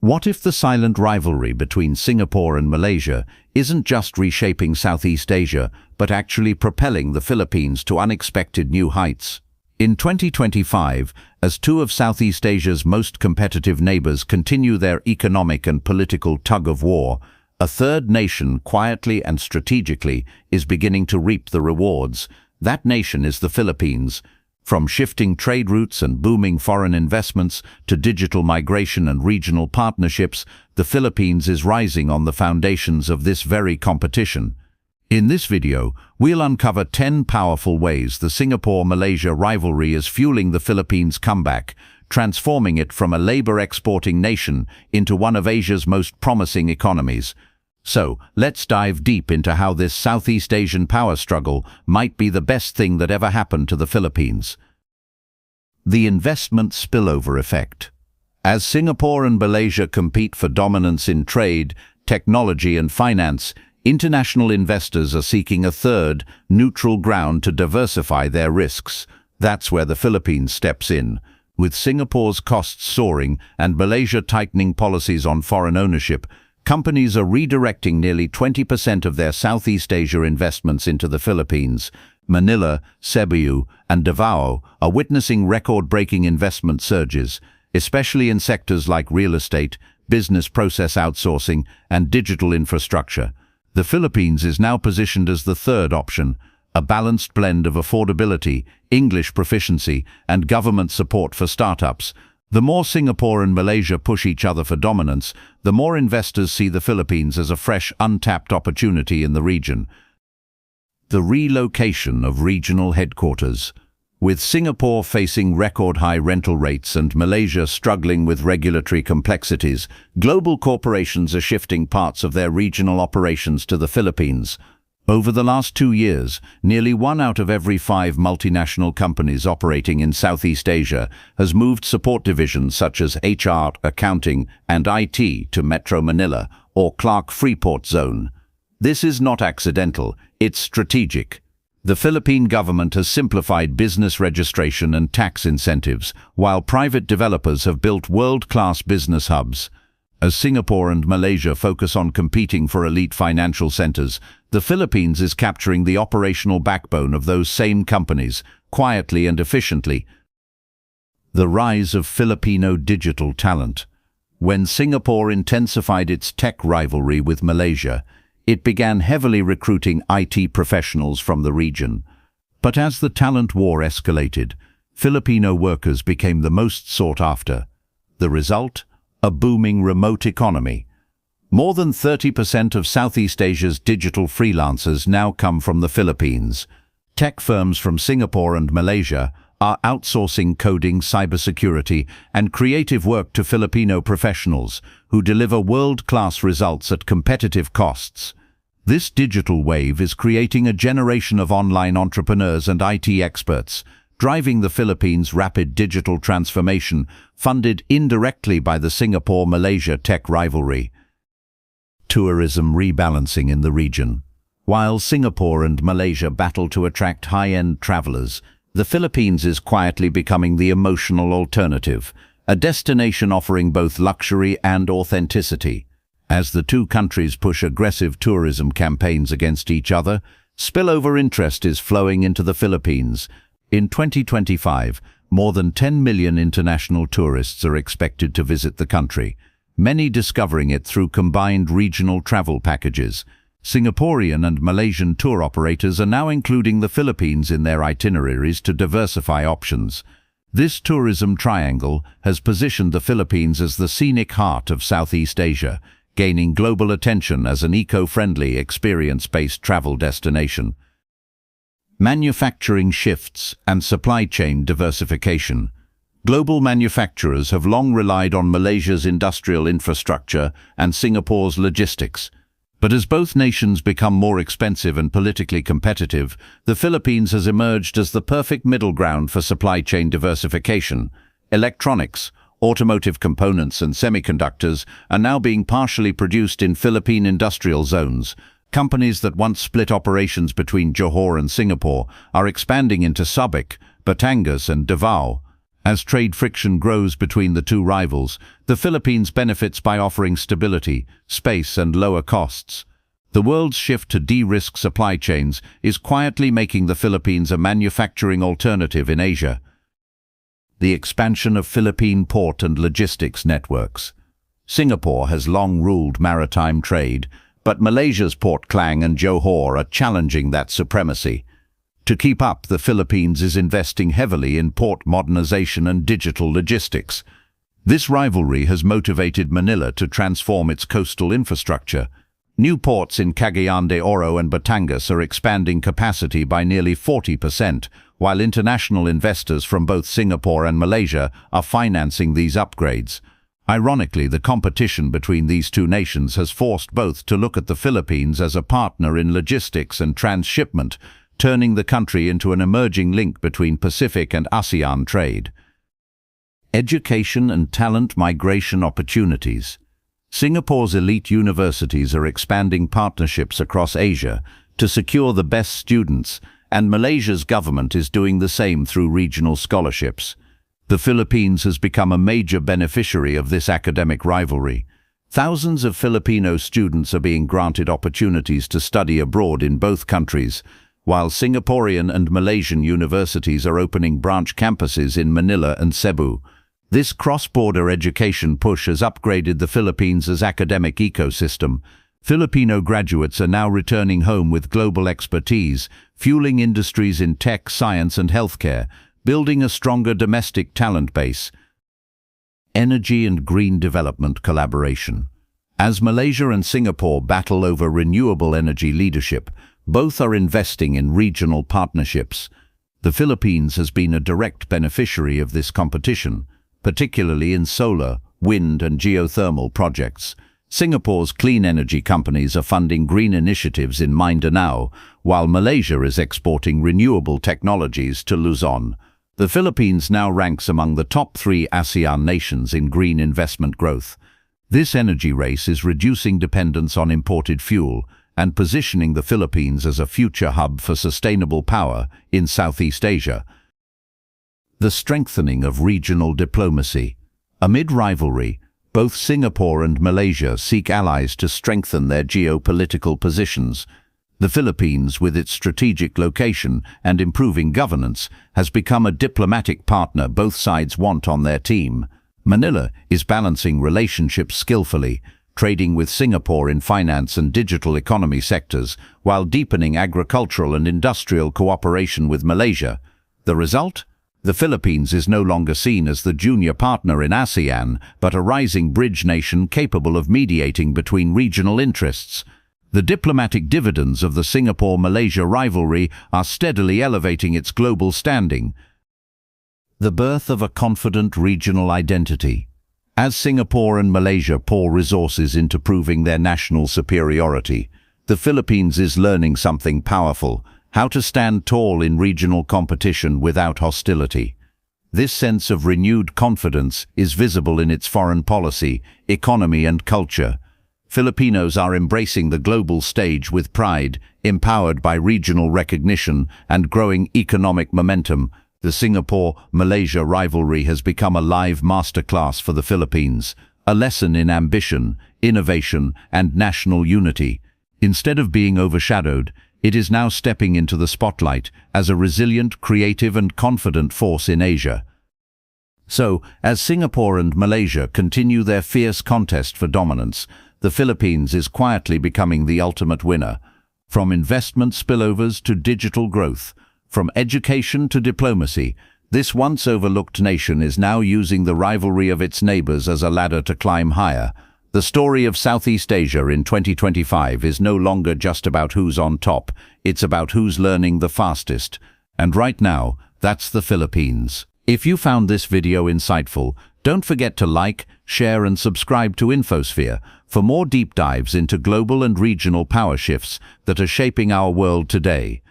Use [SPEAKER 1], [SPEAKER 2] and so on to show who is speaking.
[SPEAKER 1] What if the silent rivalry between Singapore and Malaysia isn't just reshaping Southeast Asia, but actually propelling the Philippines to unexpected new heights? In 2025, as two of Southeast Asia's most competitive neighbors continue their economic and political tug-of-war, a third nation quietly and strategically is beginning to reap the rewards. That nation is the Philippines. From shifting trade routes and booming foreign investments to digital migration and regional partnerships, the Philippines is rising on the foundations of this very competition. In this video, we'll uncover 10 powerful ways the Singapore-Malaysia rivalry is fueling the Philippines' comeback, transforming it from a labor-exporting nation into one of Asia's most promising economies. So, let's dive deep into how this Southeast Asian power struggle might be the best thing that ever happened to the Philippines. The investment spillover effect. As Singapore and Malaysia compete for dominance in trade, technology and finance, international investors are seeking a third, neutral ground to diversify their risks. That's where the Philippines steps in. With Singapore's costs soaring and Malaysia tightening policies on foreign ownership, companies are redirecting nearly 20% of their Southeast Asia investments into the Philippines. Manila, Cebu, and Davao are witnessing record-breaking investment surges, especially in sectors like real estate, business process outsourcing, and digital infrastructure. The Philippines is now positioned as the third option, a balanced blend of affordability, English proficiency, and government support for startups. The more Singapore and Malaysia push each other for dominance, the more investors see the Philippines as a fresh, untapped opportunity in the region. The relocation of regional headquarters. With Singapore facing record-high rental rates and Malaysia struggling with regulatory complexities, global corporations are shifting parts of their regional operations to the Philippines. Over the last 2 years, nearly 1 out of every 5 multinational companies operating in Southeast Asia has moved support divisions such as HR, accounting, and IT to Metro Manila or Clark Freeport Zone. This is not accidental, it's strategic. The Philippine government has simplified business registration and tax incentives, while private developers have built world-class business hubs. As Singapore and Malaysia focus on competing for elite financial centers, the Philippines is capturing the operational backbone of those same companies, quietly and efficiently. The rise of Filipino digital talent. When Singapore intensified its tech rivalry with Malaysia, it began heavily recruiting IT professionals from the region. But as the talent war escalated, Filipino workers became the most sought after. The result? A booming remote economy. More than 30% of Southeast Asia's digital freelancers now come from the Philippines. Tech firms from Singapore and Malaysia are outsourcing coding, cybersecurity, and creative work to Filipino professionals who deliver world-class results at competitive costs. This digital wave is creating a generation of online entrepreneurs and IT experts, driving the Philippines' rapid digital transformation, funded indirectly by the Singapore-Malaysia tech rivalry. Tourism rebalancing in the region. While Singapore and Malaysia battle to attract high-end travelers, the Philippines is quietly becoming the emotional alternative, a destination offering both luxury and authenticity. As the two countries push aggressive tourism campaigns against each other, spillover interest is flowing into the Philippines. In 2025, more than 10 million international tourists are expected to visit the country, many discovering it through combined regional travel packages. Singaporean and Malaysian tour operators are now including the Philippines in their itineraries to diversify options. This tourism triangle has positioned the Philippines as the scenic heart of Southeast Asia, gaining global attention as an eco-friendly, experience-based travel destination. Manufacturing shifts and supply chain diversification. Global manufacturers have long relied on Malaysia's industrial infrastructure and Singapore's logistics. But as both nations become more expensive and politically competitive, the Philippines has emerged as the perfect middle ground for supply chain diversification. Electronics, automotive components and semiconductors are now being partially produced in Philippine industrial zones. Companies that once split operations between Johor and Singapore are expanding into Subic, Batangas and Davao. As trade friction grows between the two rivals, the Philippines benefits by offering stability, space, and lower costs. The world's shift to de-risk supply chains is quietly making the Philippines a manufacturing alternative in Asia. The expansion of Philippine port and logistics networks. Singapore has long ruled maritime trade, but Malaysia's Port Klang and Johor are challenging that supremacy. To keep up, the Philippines is investing heavily in port modernization and digital logistics. This rivalry has motivated Manila to transform its coastal infrastructure. New ports in Cagayan de Oro and Batangas are expanding capacity by nearly 40%, while international investors from both Singapore and Malaysia are financing these upgrades. Ironically, the competition between these two nations has forced both to look at the Philippines as a partner in logistics and transshipment, turning the country into an emerging link between Pacific and ASEAN trade. Education and talent migration opportunities. Singapore's elite universities are expanding partnerships across Asia to secure the best students, and Malaysia's government is doing the same through regional scholarships. The Philippines has become a major beneficiary of this academic rivalry. Thousands of Filipino students are being granted opportunities to study abroad in both countries, while Singaporean and Malaysian universities are opening branch campuses in Manila and Cebu. This cross-border education push has upgraded the Philippines' academic ecosystem. Filipino graduates are now returning home with global expertise, fueling industries in tech, science, and healthcare, building a stronger domestic talent base. Energy and green development collaboration. As Malaysia and Singapore battle over renewable energy leadership, both are investing in regional partnerships. The Philippines has been a direct beneficiary of this competition, particularly in solar, wind, and geothermal projects. Singapore's clean energy companies are funding green initiatives in Mindanao, while Malaysia is exporting renewable technologies to Luzon. The Philippines now ranks among the top 3 ASEAN nations in green investment growth. This energy race is reducing dependence on imported fuel and positioning the Philippines as a future hub for sustainable power in Southeast Asia. The strengthening of regional diplomacy. Amid rivalry, both Singapore and Malaysia seek allies to strengthen their geopolitical positions. The Philippines, with its strategic location and improving governance, has become a diplomatic partner both sides want on their team. Manila is balancing relationships skillfully, trading with Singapore in finance and digital economy sectors, while deepening agricultural and industrial cooperation with Malaysia. The result? The Philippines is no longer seen as the junior partner in ASEAN, but a rising bridge nation capable of mediating between regional interests. The diplomatic dividends of the Singapore-Malaysia rivalry are steadily elevating its global standing. The birth of a confident regional identity. As Singapore and Malaysia pour resources into proving their national superiority, the Philippines is learning something powerful: how to stand tall in regional competition without hostility. This sense of renewed confidence is visible in its foreign policy, economy, and culture. Filipinos are embracing the global stage with pride, empowered by regional recognition and growing economic momentum. The Singapore-Malaysia rivalry has become a live masterclass for the Philippines, a lesson in ambition, innovation, and national unity. Instead of being overshadowed, it is now stepping into the spotlight as a resilient, creative, and confident force in Asia. So, as Singapore and Malaysia continue their fierce contest for dominance, the Philippines is quietly becoming the ultimate winner. From investment spillovers to digital growth, from education to diplomacy, this once overlooked nation is now using the rivalry of its neighbors as a ladder to climb higher. The story of Southeast Asia in 2025 is no longer just about who's on top, it's about who's learning the fastest. And right now, that's the Philippines. If you found this video insightful, don't forget to like, share, and subscribe to infoSphere for more deep dives into global and regional power shifts that are shaping our world today.